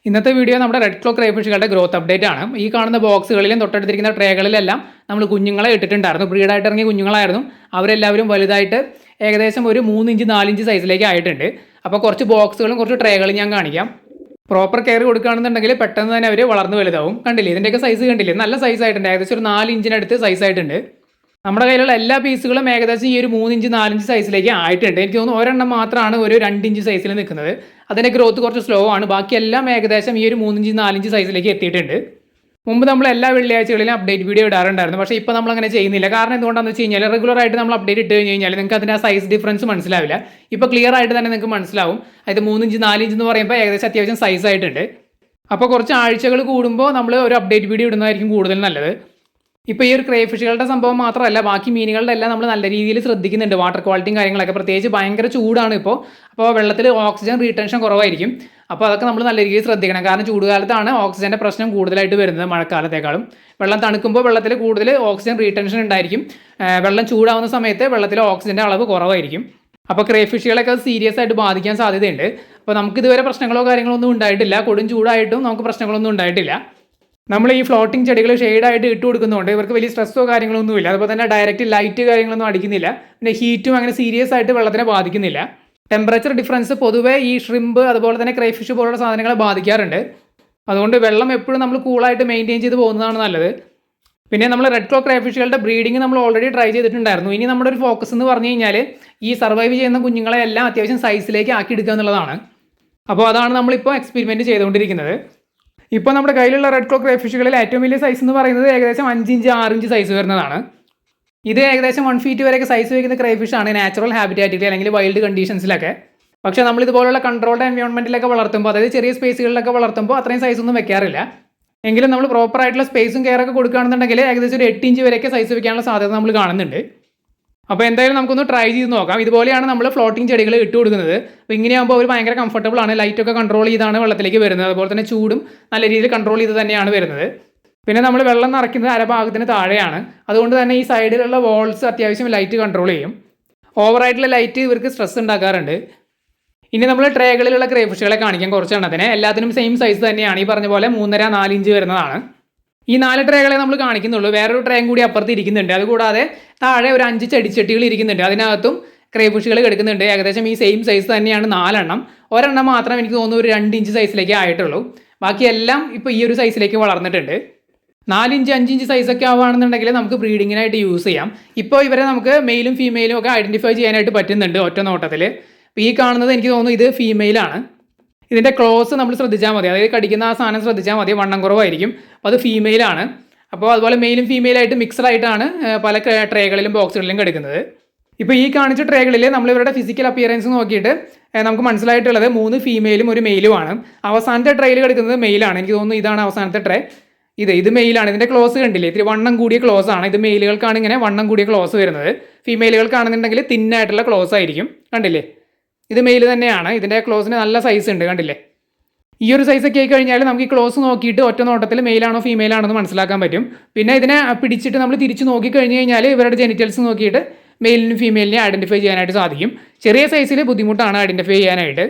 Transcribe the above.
ഇന്നത്തെ വീഡിയോ നമ്മുടെ റെഡ് ക്ലോ ക്രൈഫിഷുകളുടെ growth update ആണ്. ഈ കാണുന്ന ബോക്സുകളിലും തൊട്ടടുത്തിരിക്കുന്ന ട്രേകളിലെല്ലാം നമ്മൾ കുഞ്ഞുങ്ങളെ ഇട്ടിട്ടുണ്ടായിരുന്നു. ബ്രീഡായിട്ട് ഇറങ്ങിയ കുഞ്ഞുങ്ങളായിരുന്നു. അവരെല്ലാവരും വലുതായിട്ട് ഏകദേശം ഒരു 3 ഇഞ്ച് 4 ഇഞ്ച് സൈസിലേക്ക് ആയിട്ടുണ്ട്. അപ്പോൾ കുറച്ച് ബോക്സുകളും കുറച്ച് ട്രേകളും ഞാൻ കാണിക്കാം. പ്രോപ്പർ കെയർ കൊടുക്കുകയാണെന്നുണ്ടെങ്കിൽ പെട്ടെന്ന് തന്നെ അവർ വളർന്ന് വലുതാവും. കണ്ടില്ലേ, ഇതിൻ്റെയൊക്കെ സൈസ് കണ്ടില്ലേ, നല്ല സൈസ് ആയിട്ടുണ്ട്. ഏകദേശം ഒരു 4 ഇഞ്ചിനടുത്ത് സൈസ് ആയിട്ടുണ്ട്. നമ്മുടെ കയ്യിലുള്ള എല്ലാ പീസുകളും ഏകദേശം ഈ ഒരു 3 ഇഞ്ച് 4 ഇഞ്ച് സൈസിലേക്ക് ആയിട്ടുണ്ട്. എനിക്ക് തോന്നുന്നു ഒരെണ്ണം മാത്രമാണ് ഒരു 2 ഇഞ്ച് സൈസിൽ നിൽക്കുന്നത്. അതിൻ്റെ ഗ്രോത്ത് കുറച്ച് സ്ലോ ആണ്. ബാക്കിയെല്ലാം ഏകദേശം ഈ ഒരു 3 ഇഞ്ച് 4 ഇഞ്ച് സൈസിലേക്ക് എത്തിയിട്ടുണ്ട്. മുമ്പ് നമ്മൾ എല്ലാ വെള്ളിയാഴ്ചകളിലും അപ്ഡേറ്റ് വീഡിയോ ഇടാറുണ്ടായിരുന്നു. പക്ഷേ ഇപ്പോൾ നമ്മൾ അങ്ങനെ ചെയ്യുന്നില്ല. കാരണം എന്തുകൊണ്ടാണെന്ന് വെച്ച് കഴിഞ്ഞാൽ റെഗുലർ ആയിട്ട് നമ്മൾ അപ്ഡേറ്റ് ഇട്ട് കഴിഞ്ഞ് കഴിഞ്ഞാൽ നിങ്ങൾക്ക് അതിൻ്റെ ആ സൈസ് ഡിഫറൻസ് മനസ്സിലാവില്ല. ഇപ്പോൾ ക്ലിയർ ആയിട്ട് തന്നെ നിങ്ങൾക്ക് മനസ്സിലാവും. അതായത് 3 ഇഞ്ച് 4 ഇഞ്ച് എന്ന് പറയുമ്പോൾ ഏകദേശം അത്യാവശ്യം സൈസ് ആയിട്ടുണ്ട്. അപ്പോൾ കുറച്ച് ആഴ്ചകൾ കൂടുമ്പോൾ നമ്മൾ ഒരു അപ്ഡേറ്റ് വീഡിയോ ഇടുന്നതായിരിക്കും കൂടുതൽ നല്ലത്. ഇപ്പോൾ ഈ ഒരു ക്രേഫിഷുകളുടെ സംഭവം മാത്രമല്ല, ബാക്കി മീനുകളുടെ എല്ലാം നമ്മൾ നല്ല രീതിയിൽ ശ്രദ്ധിക്കുന്നുണ്ട്. വാട്ടർ ക്വാളിറ്റിയും കാര്യങ്ങളൊക്കെ, പ്രത്യേകിച്ച് ഭയങ്കര ചൂടാണ് അപ്പോൾ വെള്ളത്തിൽ ഓക്സിജൻ റീടെൻഷൻ കുറവായിരിക്കും. അപ്പോൾ അതൊക്കെ നമ്മൾ നല്ല രീതിയിൽ ശ്രദ്ധിക്കണം. കാരണം ചൂടുകാലത്താണ് ഓക്സിജൻ്റെ പ്രശ്നം കൂടുതലായിട്ട് വരുന്നത് മഴക്കാലത്തേക്കാളും. വെള്ളം തണുക്കുമ്പോൾ വെള്ളത്തിൽ കൂടുതൽ ഓക്സിജൻ റീടെൻഷൻ ഉണ്ടായിരിക്കും. വെള്ളം ചൂടാവുന്ന സമയത്ത് വെള്ളത്തിൽ ഓക്സിജൻ്റെ അളവ് കുറവായിരിക്കും. അപ്പോൾ ക്രേഫിഷുകളൊക്കെ സീരിയസ് ആയിട്ട് ബാധിക്കാൻ സാധ്യതയുണ്ട്. അപ്പോൾ നമുക്ക് ഇതുവരെ പ്രശ്നങ്ങളോ കാര്യങ്ങളോ ഒന്നും ഉണ്ടായിട്ടില്ല. കൊടും ചൂടായിട്ടും നമുക്ക് പ്രശ്നങ്ങളൊന്നും ഉണ്ടായിട്ടില്ല. നമ്മൾ ഈ ഫ്ലോട്ടിംഗ് ചെടികൾ ഷെയ്ഡായിട്ട് ഇട്ട് കൊടുക്കുന്നതുകൊണ്ട് ഇവർക്ക് വലിയ സ്ട്രെസ്സോ കാര്യങ്ങളൊന്നുമില്ല. അതുപോലെ തന്നെ ഡയറക്റ്റ് ലൈറ്റ് കാര്യങ്ങളൊന്നും അടിക്കുന്നില്ല. പിന്നെ ഹീറ്റും അങ്ങനെ സീരിയസ് ആയിട്ട് വെള്ളത്തിനെ ബാധിക്കുന്നില്ല. ടെമ്പറേച്ചർ ഡിഫറൻസ് പൊതുവേ ഈ ഷ്രിമ്പ് അതുപോലെ തന്നെ ക്രൈഫിഷ് പോലുള്ള സാധനങ്ങളെ ബാധിക്കാറുണ്ട്. അതുകൊണ്ട് വെള്ളം എപ്പോഴും നമ്മൾ കൂളായിട്ട് മെയിൻറ്റെയിൻ ചെയ്ത് പോകുന്നതാണ് നല്ലത്. പിന്നെ നമ്മൾ റെഡ് ക്ലോ ക്രൈഫിഷുകളുടെ ബ്രീഡിങ് നമ്മൾ ഓൾറെഡി ട്രൈ ചെയ്തിട്ടുണ്ടായിരുന്നു. ഇനി നമ്മുടെ ഒരു ഫോക്കസ് എന്ന് പറഞ്ഞു കഴിഞ്ഞാൽ ഈ സർവൈവ് ചെയ്യുന്ന കുഞ്ഞുങ്ങളെ എല്ലാം അത്യാവശ്യം സൈസിലേക്ക് ആക്കിയെടുക്കുക എന്നുള്ളതാണ്. അപ്പോൾ അതാണ് നമ്മളിപ്പോൾ എക്സ്പെരിമെൻറ്റ് ചെയ്തുകൊണ്ടിരിക്കുന്നത്. ഇപ്പോൾ നമ്മുടെ കയ്യിലുള്ള റെഡ് ക്ലോ ക്രൈഫിഷുകളിൽ ഏറ്റവും വലിയ സൈസ് എന്ന് പറയുന്നത് ഏകദേശം 5 ഇഞ്ച് 6 ഇഞ്ച് സൈസ് വരുന്നതാണ്. ഇത് ഏകദേശം 1 ഫീറ്റ് വരെയൊക്കെ സൈസ് വയ്ക്കുന്ന ക്രൈഫിഷാണ് നാച്ചുറൽ ഹാബിറ്റാറ്റിൽ അല്ലെങ്കിൽ വൈൽഡ് കണ്ടീഷൻസിലൊക്കെ. പക്ഷേ നമ്മൾ ഇതുപോലുള്ള കൺട്രോൾഡ് എൻവയോൺമെൻറ്റിലൊക്കെ വളർത്തുമ്പോൾ, അതായത് ചെറിയ സ്പേസുകളിലൊക്കെ വളർത്തുമ്പോൾ അത്രയും സൈസൊന്നും വെക്കാറില്ല. എങ്കിലും നമ്മൾ പ്രോപ്പർ ആയിട്ടുള്ള സ്പേസും കെയറൊക്കെ കൊടുക്കുകയാണെന്നുണ്ടെങ്കിൽ ഏകദേശം ഒരു 8 ഇഞ്ച് വരെയൊക്കെ സൈസ് വെക്കാനുള്ള സാധ്യത നമ്മൾ കാണുന്നുണ്ട്. അപ്പോൾ എന്തായാലും നമുക്കൊന്ന് ട്രൈ ചെയ്ത് നോക്കാം. ഇതുപോലെയാണ് നമ്മൾ ഫ്ലോട്ടിംഗ് ചെടികൾ ഇട്ട് കൊടുക്കുന്നത്. അപ്പോൾ ഇങ്ങനെയാകുമ്പോൾ അവർ ഭയങ്കര കംഫർട്ടബിൾ ആണ്. ലൈറ്റൊക്കെ കൺട്രോൾ ചെയ്താണ് വെള്ളത്തിലേക്ക് വരുന്നത്. അതുപോലെ തന്നെ ചൂടും നല്ല രീതിയിൽ കൺട്രോൾ ചെയ്ത് തന്നെയാണ് വരുന്നത്. പിന്നെ നമ്മൾ വെള്ളം നിറയ്ക്കുന്നത് അരഭാഗത്തിന് താഴെയാണ്. അതുകൊണ്ട് തന്നെ ഈ സൈഡിലുള്ള വാൾസ് അത്യാവശ്യം ലൈറ്റ് കൺട്രോൾ ചെയ്യും. ഓവറായിട്ടുള്ള ലൈറ്റ് ഇവർക്ക് സ്ട്രെസ് ഉണ്ടാക്കാറുണ്ട്. ഇനി നമ്മൾ ട്രേകളിലുള്ള ക്രൈഫിഷുകളെ കാണിക്കാം. കുറച്ചെണ്ണത്തിന് എല്ലാത്തിനും സെയിം സൈസ് തന്നെയാണ്. ഈ പറഞ്ഞ പോലെ 3.5-4 ഇഞ്ച് വരുന്നതാണ്. ഈ 4 ട്രേകളെ നമ്മൾ കാണിക്കുന്നുള്ളൂ. വേറൊരു ട്രേയും കൂടി അപ്പുറത്ത് ഇരിക്കുന്നുണ്ട്. അതുകൂടാതെ താഴെ ഒരു 5 ചെടിച്ചട്ടികൾ ഇരിക്കുന്നുണ്ട്. അതിനകത്തും ക്രൈഫിഷുകൾ കിടക്കുന്നുണ്ട്. ഏകദേശം ഈ സെയിം സൈസ് തന്നെയാണ് 4 എണ്ണം. ഒരെണ്ണം മാത്രം എനിക്ക് തോന്നുന്നു ഒരു 2 ഇഞ്ച് സൈസിലേക്ക് ആയിട്ടുള്ളൂ. ബാക്കിയെല്ലാം ഇപ്പോൾ ഈ ഒരു സൈസിലേക്ക് വളർന്നിട്ടുണ്ട്. 4 ഇഞ്ച് 5 ഇഞ്ച് സൈസൊക്കെ ആവുകയാണെന്നുണ്ടെങ്കിൽ നമുക്ക് ബ്രീഡിങ്ങിനായിട്ട് യൂസ് ചെയ്യാം. ഇപ്പോൾ ഇവരെ നമുക്ക് മെയിലും ഫീമെയിലും ഒക്കെ ഐഡൻറ്റിഫൈ ചെയ്യാനായിട്ട് പറ്റുന്നുണ്ട് ഒറ്റ നോട്ടത്തിൽ. ഇപ്പോൾ ഈ കാണുന്നത് എനിക്ക് തോന്നുന്നു ഇത് ഫീമെയിലാണ്. ഇതിൻ്റെ ക്ലോസ് നമ്മൾ ശ്രദ്ധിച്ചാൽ മതി. അതായത് കടിക്കുന്ന ആ സാധനം ശ്രദ്ധിച്ചാൽ മതി. വണ്ണം കുറവായിരിക്കും. അപ്പോൾ അത് ഫീമെയിലാണ്. അപ്പോൾ അതുപോലെ മെയിലും ഫീമെയിലായിട്ട് മിക്സഡ് ആയിട്ടാണ് പല ട്രേകളിലും ബോക്സുകളിലും കിടക്കുന്നത്. ഇപ്പോൾ ഈ കാണിച്ച ട്രേകളിൽ നമ്മൾ ഇവരുടെ ഫിസിക്കൽ അപ്പിയറൻസ് നോക്കിയിട്ട് നമുക്ക് മനസ്സിലായിട്ടുള്ളത് 3 ഫീമെയിലും ഒരു മെയിലുമാണ്. അവസാനത്തെ ട്രേയിൽ കിടക്കുന്നത് മെയിലാണ്. എനിക്ക് തോന്നുന്നു ഇതാണ് അവസാനത്തെ ട്രേ. ഇത് മെയിലാണ്. ഇതിൻ്റെ ക്ലോസ് കണ്ടില്ലേ, ഇത്തിരി വണ്ണം കൂടിയ ക്ലോസ് ആണ്. ഇത് മെയിലുകൾക്കാണ് ഇങ്ങനെ വണ്ണം കൂടിയ ക്ലോസ് വരുന്നത്. ഫീമെയിലുകൾക്കാണെന്നുണ്ടെങ്കിൽ തിന്നായിട്ടുള്ള ക്ലോസ് ആയിരിക്കും. കണ്ടില്ലേ, ഇത് മെയിൽ തന്നെയാണ്. ഇതിൻ്റെ ക്ലോസിന് നല്ല സൈസ് ഉണ്ട്. കണ്ടില്ലേ, ഈ ഒരു സൈസൊക്കെ ആയി കഴിഞ്ഞാൽ നമുക്ക് ഈ ക്ലോസ് നോക്കിയിട്ട് ഒറ്റ നോട്ടത്തിൽ മെയിലാണോ ഫീമെയിലാണോ എന്ന് മനസ്സിലാക്കാൻ പറ്റും. പിന്നെ ഇതിനെ പിടിച്ചിട്ട് നമ്മൾ തിരിച്ച് നോക്കി കഴിഞ്ഞ് കഴിഞ്ഞാൽ ഇവരുടെ ജെനിറ്റൽസ് നോക്കിയിട്ട് മെയിലിനും ഫീമെയിലിനെ ഐഡൻറ്റിഫൈ ചെയ്യാനായിട്ട് സാധിക്കും. ചെറിയ സൈസിൽ ബുദ്ധിമുട്ടാണ് ഐഡൻറ്റിഫൈ ചെയ്യാനായിട്ട്.